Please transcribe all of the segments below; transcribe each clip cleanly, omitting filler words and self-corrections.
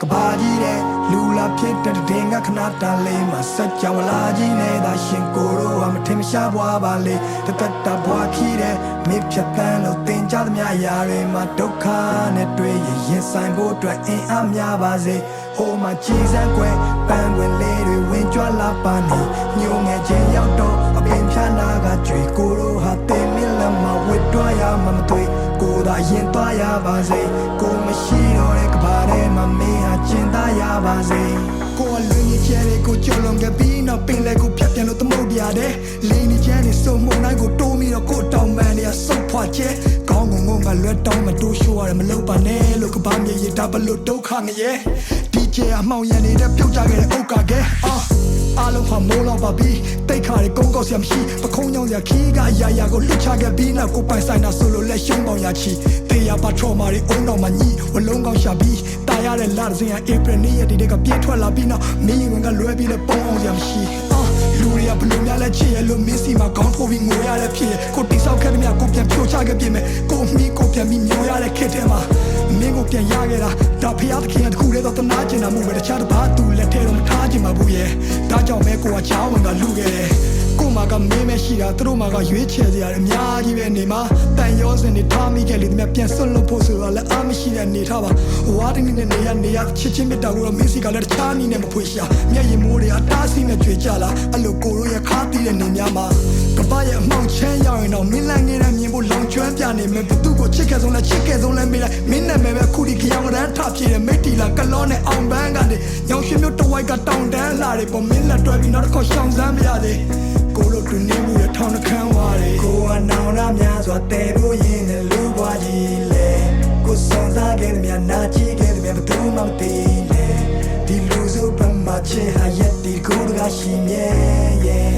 ကဘာကြီးတဲ့လူလာဖြစ်တဲ့တင်ကခဏတန်လေးမှာစက်ကြောင်လာကြီးနေတာရှင်ကိုတို့ဟာမထင်မရှားဘွားပါလေတသက်တာဘွားခီးတဲ့မိဖြတ်တန်းလို့တင်ကြသမျှအရာတွေမှာဒုက္ခနဲ့တွေ့ရင်ဆိုင်ဖို့အတွက်အင်အားများပါစေဟိုမှာကြည်စမ်းကွယ်ပန်းဝင်လေးတွေဝင်ကြွလာပါနေညိုငယ်ချင်းရောက်တော့အပင်ဖြာနာကကြွေကိုတို့ဟာတင်မလမဝစ်တွားရမှမတွေ့ကိုသာရင်သွားရပါစေကိုမရှိတော့တဲ့ကဘာထဲမှာမင်းဟာကျင်သားရပါစေကိုအလွင်ကြီးကျဲလေးကိုကြုံလုံးကပြီးနောက်ပင်လဲကိုဖြတ်ပြန်လို့သမုတ်ပြတဲ့လင်းကြီးကျဲနေစုံမုံတိုင်းကိုတိုးပြီးတော့ကိုတောင်ပန်နေရစုပ်ဖွာကျဲကောင်းငုံငုံကလွတ်တောင်းမတိုးရှိုးရတယ်မလုပ်ပါနဲ့လို့ကဘာမြေရတာဘလို့ဒုက္ခငရဲဒီကျဲအမှောင်ရနေတဲ့ပြုတ်ကြခဲ့တဲ့ဥက္ကာကဲအားလုံးဟာမိုးလောက်ပါပြီတိတ်ခါတွေကုန်းကောက်စရာမရှိပခုံးကြောင်စရာခီးကအရာရာကိုလွတ်ချခဲ့ပြီးနောက်ကိုပိုင်ဆိုင်တာဆိုလို့လက်ရှုံးပေါင်ရချီတေးရပါထရောမာတွေအုံတော်မှာညီဝလုံးကောင်းရှာပြီးတာရတဲ့လာစင်ဟာဧပြီနေ့ရက်ဒီကပြေးထွက်လာပြီးနောက်မင်းဝင်ကလွဲပြီးလဲပုံအောင်စရာမရှိလူတွေကဘလို့များလဲချစ်ရလို့မင်းစီမှာခေါင်းထိုးပြီးငိုရတဲ့ဖြစ်ကိုတိဆောက်ခဲ့တဲ့မြကိုပြန်ဖြိုချခဲ့ပြင်မဲ့ကိုမီးကိုပြန်ပြီးမျောရတဲ့ခက်ထဲမှာမင်းကိုပြန်ရခဲ့တာဒါဖျားသခင်တခုတည်းတော့တနာကျင်တာမှုပဲတခြားတစ်ပါးသူလက်ထဲတော့မထားချင်ပါဘူးရဲ့ဒါကြောင့်မဲကိုကချောင်းဝင်ကလူခဲ့တယ်ကိုမကမင်းမရှိတာသူတို့မကရွေးချယ်စရာအများကြီးပဲနေမှာတန်ရောစင်နေထားမိခဲ့လေတည်းပြန်ဆွတ်လို့ဖို့ဆိုတော့လည်းအားမရှိတဲ့နေထားပါဝါဒင်းနဲ့နေရချစ်ချင်းမြတ်တာကိုတော့မင်းစီကလည်းတခြားနည်းနဲ့မဖွေရှာမျက်ရည်မိုးတွေအတားဆီးနဲ့ကြွေကြလာအဲ့လိုကိုတို့ရခါတီးတဲ့နေများမှာကပရဲ့အမောင်ချမ်းရောက်ရင်တော့မင်းလန်းနေတဲ့မြင်ဖို့လောင်ကျွမ်းပြနေမယ်ဘသူကိုချစ်ခဲ့ဆုံးလဲမေးလိုက်မင်းနဲ့ပဲခုဒီကြောင်ရန်ထပြေတဲ့မိတ်တီလာကလောနဲ့အောင်ပန်းကနေညောင်ရွှေမျိုးတဝိုက်ကတောင်တန်းလာတယ်ပေါ်မင်းလက်တွဲပြီးနောက်တစ်ခေါက်ရှောင်စမ်းမရသေးကိုတို့တူနေမှုရထောင်းနှခမ်းဝါတယ်ကိုကနောင်နာများစွာတဲဖို့ရင်နဲ့လူဘွားကြီးလေကိုစုံစားခဲ့တဲ့များနာကြည့်ခဲ့တဲ့များဘသူမှမသိလေဒီလူစုပမာချေဟာရက်ဒီကိုကရှိမြဲရဲ့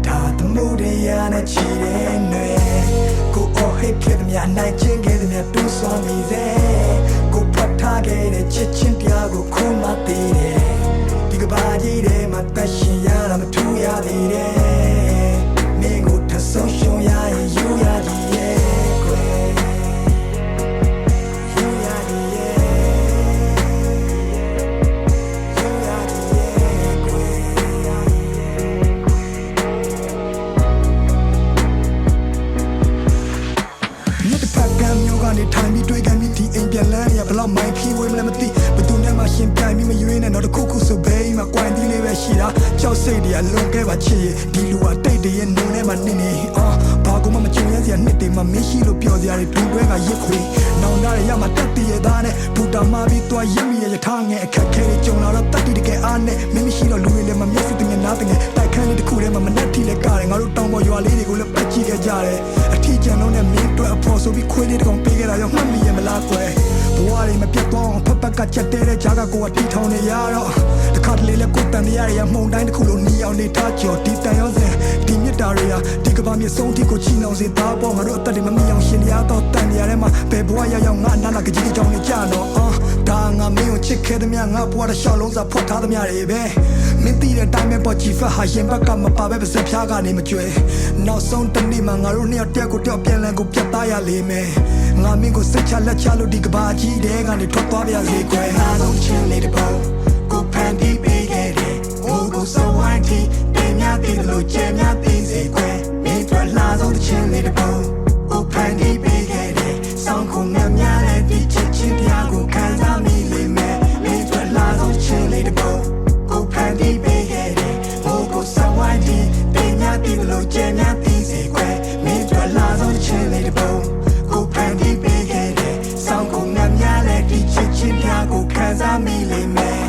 ဒါတမှုတွေရနဲ့ချီတဲ့နွေကိုအော်ဟစ်ခဲ့တဲ့များနိုင်ချင်းခဲ့တဲ့များတူဆောင်မိစေကိုဖတ်ထားခဲ့တဲ့ချစ်ချင်းတရားကိုခုမှသိတယ်ဒီကဘာကြီးထဲမှာတက်ရှင်ရတာမထူရသေးတယ်မင်းကိုထဆုံးရှုံးရရင်ယူရသည်ရဲ့ကွယ်ယူရသည်ရဲ့ယူရသည်ရဲ့ကွယ်မြတ်ဖက်ကံမျိုးကနေထိုင်ပြီးတွေ့ကန်ပြီးဒီအိမ်ပြန်လန်းရဘလောက်မိုင်းဖြီးဝေးမလဲမသိဘသူနဲ့မှရှင်ပြိုင်ပြီးမရွေးနဲ့တော့တခုခုဆိုဘေးမှာကွိုင်းတီးလေးပဲရှိတာကြောက်စိတ်တွေကလွန်ခဲ့ပါချစ်ဒီလူကတိတ်တရဲ့နုံထဲမှာနေဘာကူမှမကြုံရစရာနှစ်တွေမှာမင်းရှိလို့ပြောစရာတွေဒုံတွဲကရစ်ခွေနောင်ရရမှာတက်တရဲ့သားနဲ့ဘူတာမှာပြီးသွားရမိရထားငယ်အခက်ခဲတွေကြုံလာတော့တက်တီတကယ်အားနဲ့မင်းမရှိတော့လူတွေလည်းမမျက်စိတငယ်နားတငယ်တိုက်ခန်းလေးတစ်ခုထဲမှာမနှက်ထီလဲကားတယ်ငါတို့တောင်ပေါ်ရွာလေးတွေကိုလည်းပတ်ကြည့်ခဲ့ကြတယ်အထီးကျန်တော့နဲ့မင်းတို့အဖို့ဆိုပြီးခွေးလေးတစ်ကောင်ပေးခဲ့တာရောမှတ်မိရမလားကွယ်ဘဝတွေမပြတ်တော့ဖက်ဖက်ကချက်တဲတဲ့ဂျာကကိုကတီထောင်နေရတော့တခါတလေလဲကိုတန်နေရမှုန်တိုင်းတစ်ခုလုံးနီအောင်နေထားကြော်ဒီတန်ရောစင်ဒီမြစ်တာတွေကဒီကဘာမြေဆုံးထိကိုချီနှောင်စေသားပေါ်ငါတို့အသက်တွေမမီအောင်ရှင်ရတော့တန်နေရတဲ့မှာဘယ်ဘဝရောက်ငါနာလာကကြီးကြောင်နေကြတော့ဒါငါမင်းကိုချစ်ခဲ့သမျှငါဘဝတစ်လျှောက်လုံးစာဖွက်ထားသမျှတွေပဲမင်းသိတဲ့အတိုင်းပဲပေါ်ကြည့်ဖက်ဟာရင်ဘက်ကမပါပဲပါစဖြားကနေမကြွယ်နောက်ဆုံးတနေ့မှာငါတို့နှစ်ယောက်တယောက်ကိုတယောက်ပြန်လည်ကိုပြတ်သားရလိမ့်မယ်ငါမင်းကိုစိတ်ချလက်ချလို့ဒီကဘာကြီးတဲ့ကနေထွက်သွားပြစေကွယ်အားလုံးချင်းလေးတပုံကိုဖန်တီးပေးခဲ့တယ်ဟိုကိုစဝိုင်းတီတင်များတည်လို့ကျဲများတည်စေကွယ်မင်းတို့လာဆုံးချင်းလေးတပုံကိုဖန်တီးပေးခဲ့တယ်ဆောင်းခုံများတဲ့ဒီချစ်ချင်းတရားကိုခံစားမိလိမ့်မယ်မင်းတို့လာဆုံးချင်းလေးတပုံကိုဖန်တီးပေးခဲ့တယ်ဟိုကိုစဝိုင်းတီတင်များတည်လို့ကျဲများတည်စေကွယ်မင်းတို့လာဆုံးချင်းလေးတပုံကိုဖန်တီးပေးခဲ့တယ်ဆောင်းခုံများတဲ့ဒီချစ်ချင်းတရားကိုခံစားမိလိမ့်မယ်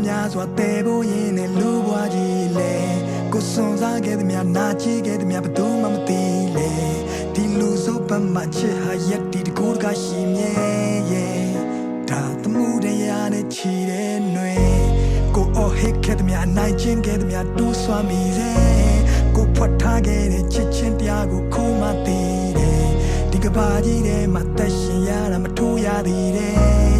များစွာတဲဖို့ရင်နဲ့လူဘွားကြီးလေကိုစွန်စားခဲ့တဲ့များနာကြည့်ခဲ့တဲ့များဘသူမှမသိလေဒီလူစုပ ပတ်မှာချစ်ဟာရက်တီတကူတကရှိမြဲရဲ့ဒါသမှုတရားနဲ့ချီတဲ့ຫນွေကိုအော်ဟစ်ခဲ့တဲ့မြအနိုင်ချင်းခဲ့တဲ့မြတူးဆွမ်းမိစေကိုဖွက်ထားခဲ့တဲ့ချစ်ချင်းတရားကိုခုံးမသိတယ်ဒီကဘာကြီးထဲမှာတက်ရှင်ရတာမထိုးရသေးတယ်